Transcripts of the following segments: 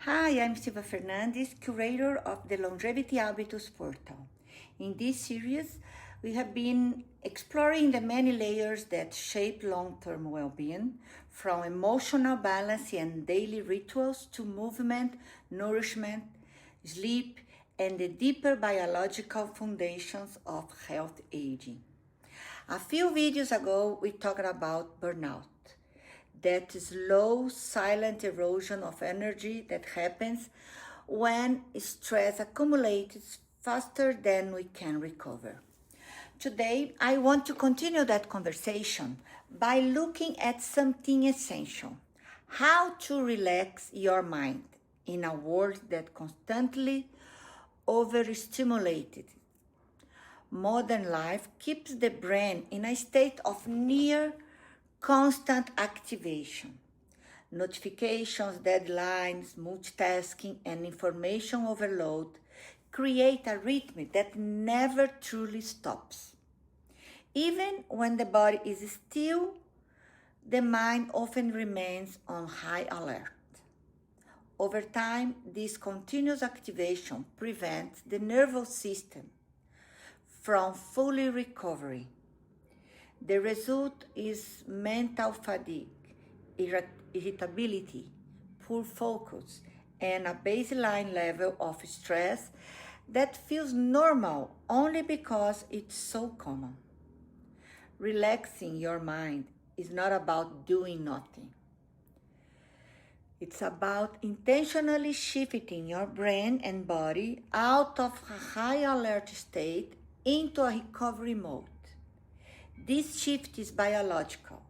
Hi, I'm Silva Fernandes, curator of the Longevity Habitus portal. In this series, we have been exploring the many layers that shape long-term well-being, from emotional balance and daily rituals to movement, nourishment, sleep, and the deeper biological foundations of health aging. A few videos ago, we talked about burnout, that slow, silent erosion of energy that happens when stress accumulates faster than we can recover. Today, I want to continue that conversation by looking at something essential: how to relax your mind in a world that constantly overstimulated. Modern life keeps the brain in a state of near constant activation. Notifications, deadlines, multitasking, and information overload create a rhythm that never truly stops. Even when the body is still, the mind often remains on high alert. Over time, this continuous activation prevents the nervous system from fully recovering. The result is mental fatigue, irritability, poor focus, and a baseline level of stress that feels normal only because it's so common. Relaxing your mind is not about doing nothing. It's about intentionally shifting your brain and body out of a high alert state into a recovery mode. This shift is biological.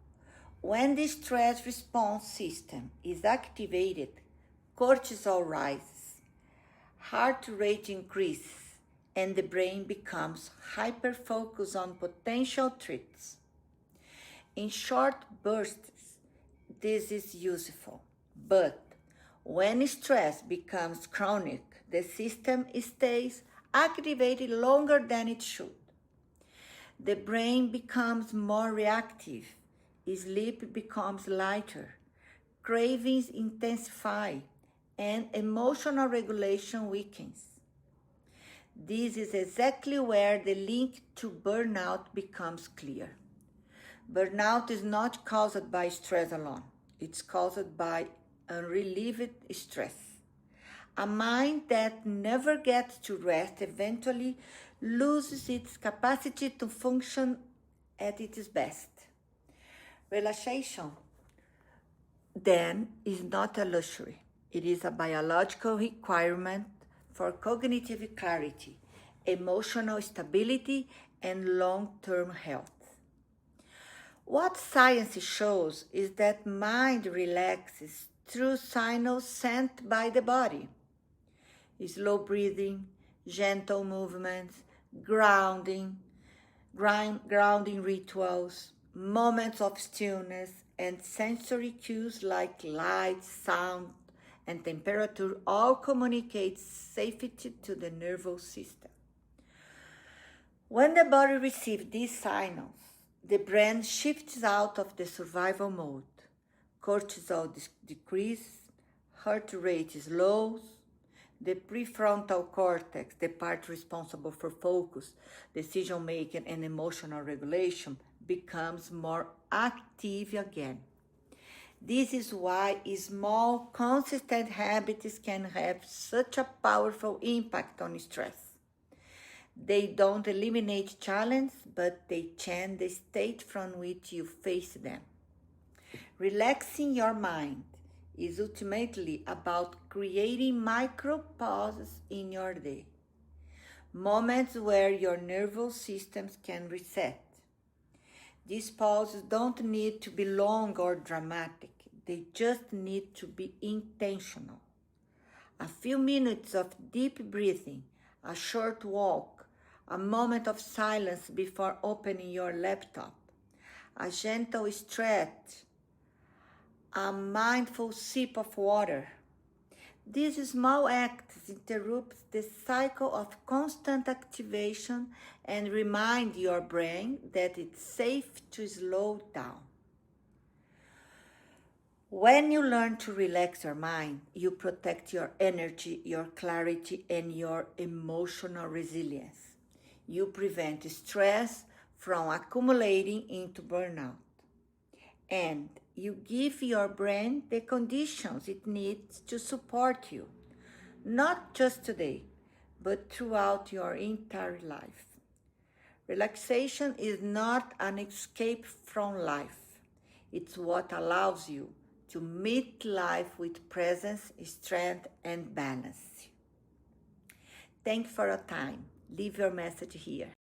When the stress response system is activated, cortisol rises, heart rate increases, and the brain becomes hyper-focused on potential threats. In short bursts, this is useful, but when stress becomes chronic, the system stays activated longer than it should. The brain becomes more reactive, sleep becomes lighter, cravings intensify, and emotional regulation weakens. This is exactly where the link to burnout becomes clear. Burnout is not caused by stress alone, it's caused by unrelieved stress. A mind that never gets to rest eventually loses its capacity to function at its best. Relaxation, then, is not a luxury. It is a biological requirement for cognitive clarity, emotional stability, and long-term health. What science shows is that mind relaxes through signals sent by the body: slow breathing, gentle movements, grounding rituals, moments of stillness, and sensory cues like light, sound, and temperature all communicate safety to the nervous system. When the body receives these signals, the brain shifts out of the survival mode. Cortisol decreases, heart rate slows, the prefrontal cortex, the part responsible for focus, decision making, and emotional regulation, becomes more active again. This is why small, consistent habits can have such a powerful impact on stress. They don't eliminate challenges, but they change the state from which you face them. Relaxing your mind is ultimately about creating micro pauses in your day, moments where your nervous systems can reset. These pauses don't need to be long or dramatic, they just need to be intentional. A few minutes of deep breathing, a short walk, a moment of silence before opening your laptop, a gentle stretch, a mindful sip of water. These small acts interrupt the cycle of constant activation and remind your brain that it's safe to slow down. When you learn to relax your mind, you protect your energy, your clarity, and your emotional resilience. You prevent stress from accumulating into burnout. And you give your brain the conditions it needs to support you, not just today, but throughout your entire life. Relaxation is not an escape from life. It's what allows you to meet life with presence, strength, and balance. Thank you for your time. Leave your message here.